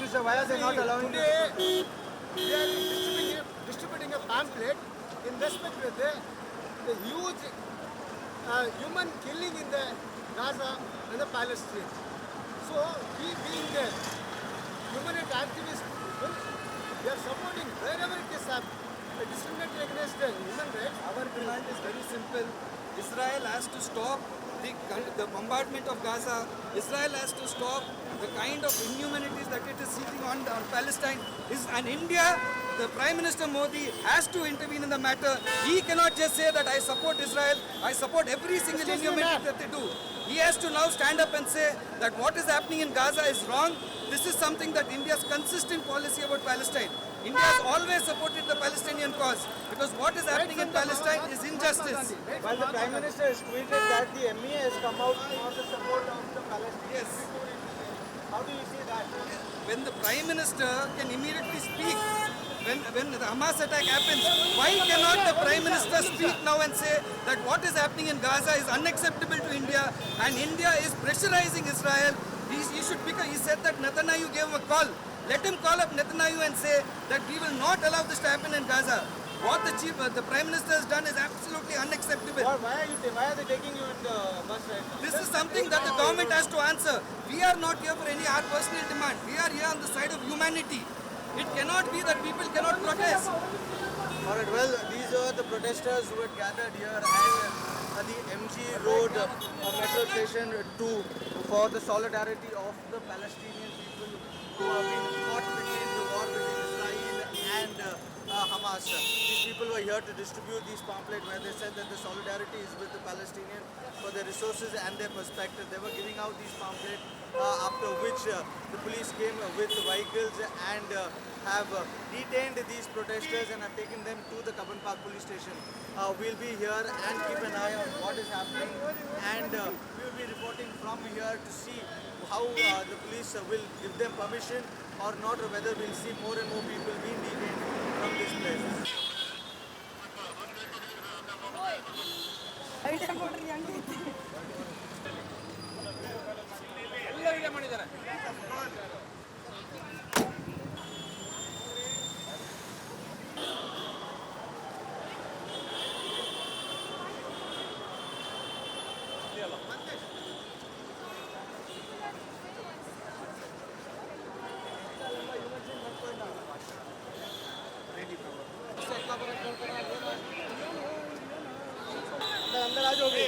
Minister, why are they not allowing you? Today, they are distributing a pamphlet in respect with the huge human killing in the Gaza and the Palestine. So, we being the humanitarian activists, people, we are supporting wherever it is discriminating against the human rights. Our demand is very simple. Israel has to stop the bombardment of Gaza. Israel has to stop the kind of inhumanities that it is seeking on Palestine. And India, the Prime Minister Modi has to intervene in the matter. He cannot just say that I support Israel, I support every single inhumanity that they do. He has to now stand up and say that what is happening in Gaza is wrong. This is something that India's consistent policy about Palestine. India has always supported the Palestinian cause because what is happening in Palestine is injustice. While the Prime Minister has tweeted that the MEA has come out for the support of the Palestinians. Yes. How do you see that? When the Prime Minister can immediately speak, when the Hamas attack happens, why cannot the Prime Minister speak now and say that what is happening in Gaza is unacceptable to India and India is pressurizing Israel? He should pick he said that Netanyahu gave him a call. Let him call up Netanyahu and say that we will not allow this to happen in Gaza. What the Prime Minister has done is absolutely unacceptable. Why are they taking you in the bus right now? This is something that the government has to answer. We are not here for any our personal demand. We are here on the side of humanity. It cannot be that people cannot protest. Alright, well, these are the protesters who had gathered here at the MG Road metro station 2 for the solidarity of the Palestinian people who have been caught between the war between Israel and Hamas. These people were here to distribute these pamphlets where they said that the solidarity is with the Palestinians for their resources and their perspective. They were giving out these pamphlets after which the police came with vehicles and have detained these protesters and have taken them to the Kaban Park police station. We'll be here and keep an eye on what is happening and we will be reporting from here to see how the police will give them permission or not, or whether we'll see more and more people being detained from these places. अंदर आ जाओगे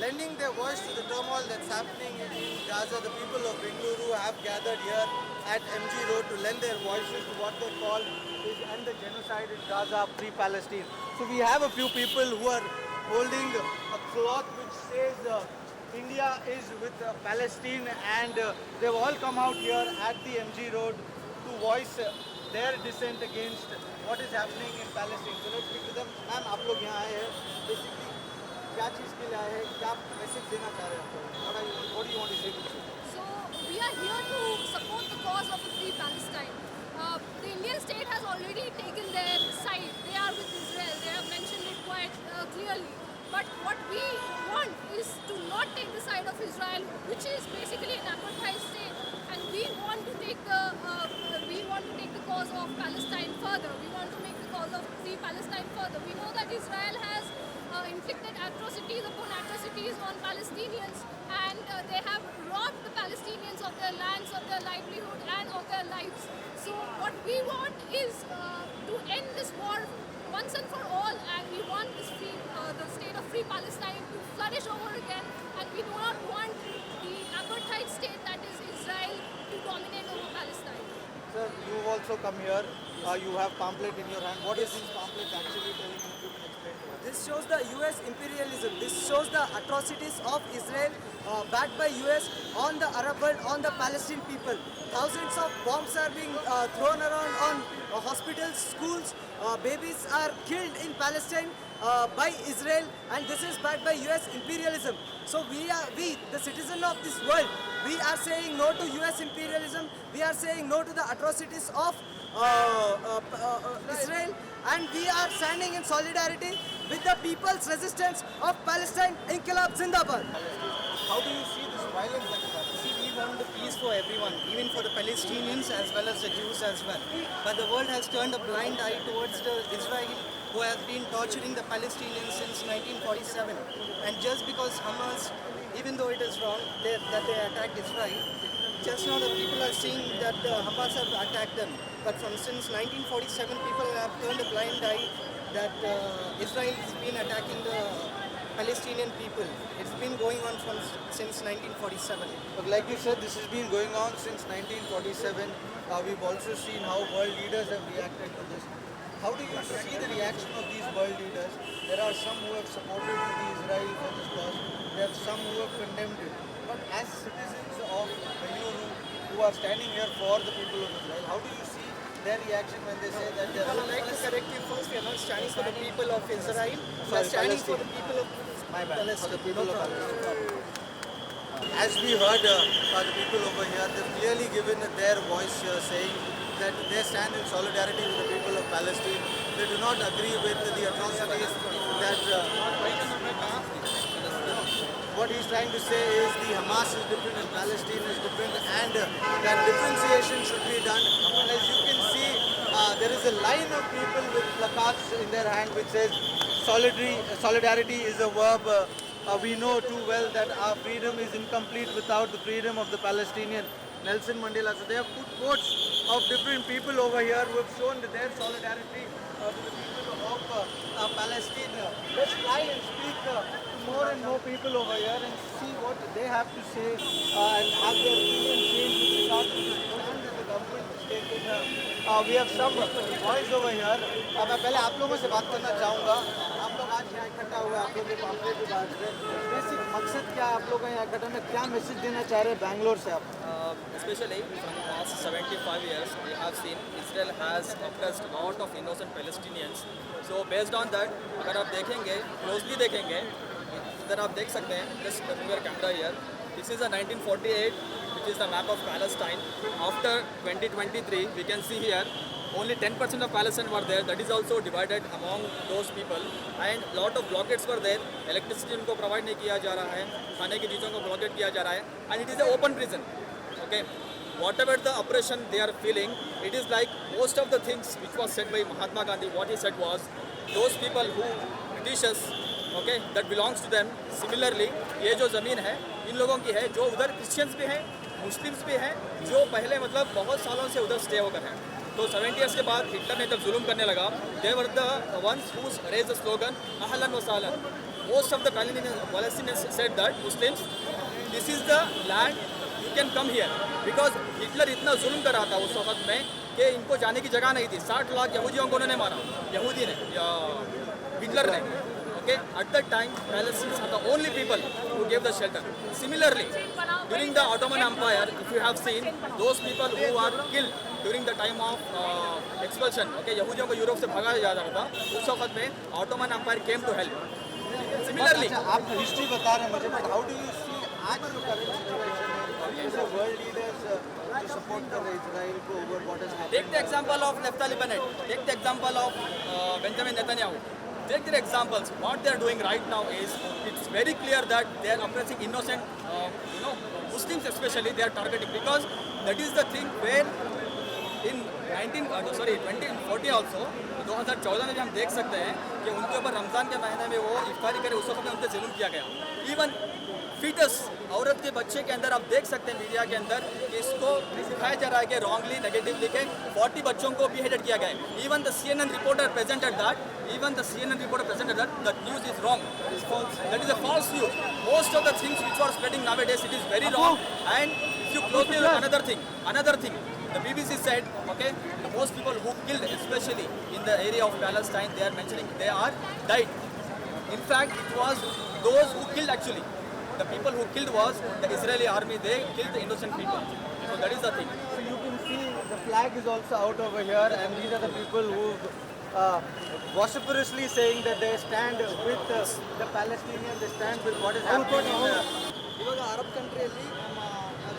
lending their voice to the turmoil that's happening in Gaza. The people of Bengaluru have gathered here at MG Road to lend their voices to what they call is end the genocide in Gaza, free Palestine. So we have a few people who are holding a cloth which says India is with Palestine, and they've all come out here at the MG Road to voice their dissent against what is happening in Palestine. So let's speak to them. Ma'am, आप लोग यहाँ आए हैं basically क्या चीज़ के लिए आए हैं, क्या मैसेज देना चाह रहे हैं आप लोग? What do you want to say to them? So we are here to support the cause of a free Palestine. The Indian state has already taken their side. They are with Israel. They have mentioned it quite clearly. But what we want is to not take the side of Israel, which is basically an apartheid state, and we want to take the cause of Palestine further. We want to make the cause of free Palestine further. We know that Israel has inflicted atrocities upon atrocities on Palestinians, and they have robbed the Palestinians of their lands, of their livelihood, and of their lives. So what we want is to end this war once and for all, and we want this the state of free Palestine to flourish over again, and we do not want the apartheid state that is Israel to dominate over Palestine. Sir, you've also come here. You have pamphlet in your hand. What is this pamphlet actually telling you? If you can explain to us. This shows the US imperialism. This shows the atrocities of Israel backed by US on the Arab world, on the Palestinian people. Thousands of bombs are being thrown around on hospitals, schools. Babies are killed in Palestine by Israel, and this is backed by US imperialism. So we, the citizen of this world, we are saying no to US imperialism. We are saying no to the atrocities of Israel, and we are standing in solidarity with the people's resistance of Palestine. Inqilab Zindabad. How do you see this violence that is happening? See, we want the peace for everyone, even for the Palestinians as well as the Jews as well. But the world has turned a blind eye towards the Israel, who has been torturing the Palestinians since 1947. And just because Hamas, even though it is wrong that they attacked Israel, just now the people are seeing that Hamas have attacked them. But since 1947, people have turned a blind eye that Israel has been attacking the Palestinian people. It's been going on since 1947. But like you said, this has been going on since 1947. We've also seen how world leaders have reacted to this. How do you see the reaction of these world leaders? There are some who have supported the Israel for this cause. There are some who have condemned it. But as citizens of Bengaluru who are standing here for the people of Israel, how do you see their reaction when they say that they I are would like to correct you first. We are not standing for the people of Israel. We are standing for the people of Palestine. for the people of Palestine? As we heard the people over here, they've clearly given their voice here saying that they stand in solidarity with the people of Palestine. They do not agree with the atrocities that what he's trying to say is the Hamas is different and Palestine is different, and that differentiation should be done. And as you can see, there is a line of people with placards in their hand which says solidarity is a verb. We know too well that our freedom is incomplete without the freedom of the Palestinian. Nelson Mandela. So they have put quotes of different people over here who have shown their solidarity to the people of Palestine. Let's try and speak to more and more people over here and see what they have to say and have their opinion changed with regard to the position that the government has taken. We have some voice over here. मैं पहले आप लोगों से बात करना चाहूँगा. आप लोग आज यहाँ इकट्ठा हुए, आप लोग के पाम्पलेट के बाद बेसिक मकसद क्या आप लोग यहाँ इकट्ठा में क्या मैसेज देना चाह रहे हैं बैंगलोर से आप? Especially from the past 75 years, we have seen Israel has oppressed a lot of innocent Palestinians. So based on that, अगर आप देखेंगे, closely देखेंगे, इधर आप देख सकते हैं, just move your camera here. This is a 1948, which is the map of Palestine. After 2023, we can see here, only 10% of Palestine were there. That is also divided among those people. And lot of blockades were there. Electricity उनको provide नहीं किया जा रहा है. खाने की चीज़ों को blockade किया जा रहा है. And it is an open prison. Okay. Whatever the oppression they are feeling, it is like most of the things which was said by Mahatma Gandhi. What he said was, those people who Britishers, okay, that belongs to them. Similarly, ये जो ज़मीन है, इन लोगों की है, जो उधर Christians भी हैं, मुस्लिम्स भी हैं, जो पहले मतलब बहुत सालों से उधर स्टे होकर हैं. तो 70 ईयर्स के बाद हिटलर ने जब जुल्म करने लगा, they were the ones who raised the slogan, अहलन व सहलन. most of the Palestinians said that Muslims, this is the land, you can come here. Because Hitler इतना जुल्म कर रहा था उस वक्त में कि इनको जाने की जगह नहीं थी. 60 लाख यहूदियों को उन्होंने मारा, यहूदी ने या हिटलर ने. Okay, at that time, Palestinians are the only people who gave the shelter. Similarly, during the Ottoman Empire, if you have seen, those people who are killed during the time of expulsion, okay, यहूदियों को Europe से भगाया जा रहा था, उस वक्त में Ottoman Empire came to help. Similarly, आप हिस्ट्री बता रहे हैं मुझे, but how do you see आज जो current situation है, is the world leaders to support the Israel over what has happened? take the example of Naftali Bennett, take the example of Benjamin Netanyahu. Take their examples. What they are doing right now is, it's very clear that they are oppressing innocent, Muslims especially. They are targeting, because that is the thing where in 2040 also, 2014 में भी हम देख सकते हैं कि उनके ऊपर रमज़ान के महीने में वो इफ्तारी करे, उस वक्त में उन पर जुल्म किया गया. इवन फीटस, औरत के बच्चे के अंदर आप देख सकते हैं मीडिया के अंदर कि इसको दिखाया जा रहा है कि रॉन्गली नेगेटिवली के 40 बच्चों को beheaded किया गया है. Even the CNN reporter presented that, that news is wrong. That is a false news. Most of the things which are spreading nowadays, it is very wrong. And if you closely look, another thing, the BBC said, okay, the most people who killed, especially in the area of Palestine, they are mentioning they are died. In fact, it was those who killed actually. The people who killed was the Israeli army. They killed the innocent people. So that is the thing. So you can see the flag is also out over here, and these are the people who vociferously saying that they stand with the Palestinians, they stand with what is happening in the ಇವಾಗ Arab ಕಂಟ್ರಿಯಲ್ಲಿ ನಮ್ಮ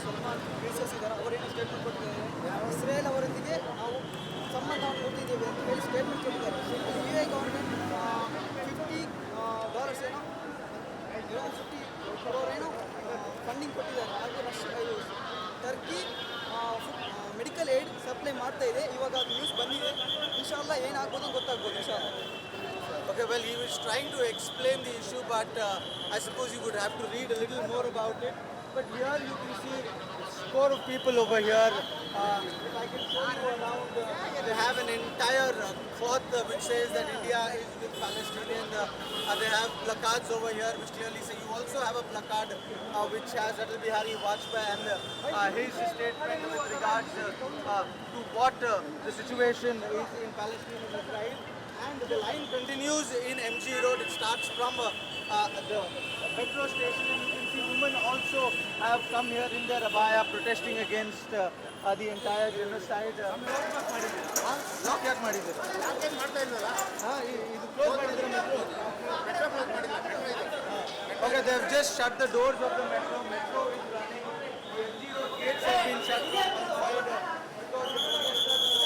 Salman princess ಇದ್ದಾರೆ, ಅವರೇನು statement ಕೊಟ್ಟಿದ್ದಾರೆ, Israel ಅವರೊಂದಿಗೆ ನಾವು ಸಂಬಂಧವನ್ನು ಹೊಂದಿದ್ದೇವೆ ಅಂತ ಹೇಳಿ ಸ್ಟೇಟ್ಮೆಂಟ್ ಕೊಟ್ಟಿದ್ದಾರೆ. ಯು ಎ ಗೌರ್ಮೆಂಟ್ $50 ಏನೋ 50 crore ಏನೋ ಫಂಡಿಂಗ್ ಕೊಟ್ಟಿದ್ದಾರೆ. ಹಾಗೆ ಟರ್ಕಿ ಮೆಡಿಕಲ್ ಏಡ್ ಸಪ್ಲೈ ಮಾಡ್ತಾ ಇದೆ. ಇವಾಗ ಅದು ನ್ಯೂಸ್ ಬಂದಿದೆ. ಇನ್ಶಾಲ್ಲ ಏನಾಗ್ಬೋದು ಗೊತ್ತಾಗ್ಬೋದು ಇನ್ಶಾಲ್ಲ. Okay, well, he was trying to explain the issue, but I suppose you would have to read a little more about it. But here you can see a score of people over here. If I can show you around, they have an entire cloth which says that India is with Palestinian. They have placards over here which clearly say. You also have a placard which has Atal Bihari Vajpayee and his statement with regards to what the situation is in Palestine and Israel. And the line continues in MG Road. It starts from the metro station, and you can see women also have come here in their abaya protesting against the entire genocide. Lock ಯಾಕೆ ಮಾಡಿದ್ದೀರಾ? ಇದು close ಮಾಡಿದ್ದೀರಾ metro? Okay, they have just shut the doors of the metro. Metro is running. The MG Road gates have been shut from one side because the protesters are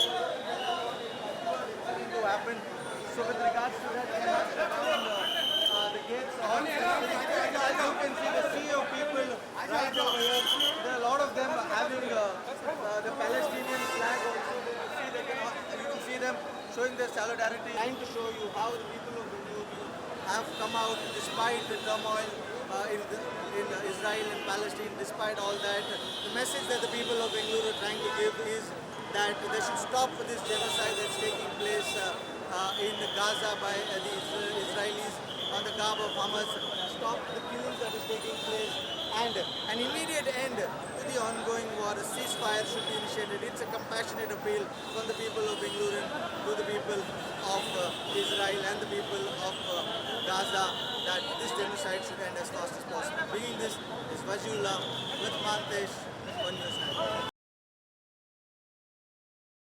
going to happen. So with regards to that, they have shut down the gates. As you can see, the sea of people right over here. There are a lot of them having the Palestinian flag also. You can see them showing their solidarity. Trying to show you how the people of Beirut have come out despite the turmoil in Israel and Palestine. Despite all that, the message that the people of Bengaluru are trying to give is that they should stop this genocide that's taking place in Gaza by the Israelis on the garb of Hamas. Stop the killings that is taking place, and an immediate end to the ongoing war. A ceasefire should be initiated. It's a compassionate appeal from the people of Bengaluru to the people of Israel and the people of Gaza that this genocide should end as fast as possible. Bringing this is Wajullah with Mantesh on News 9.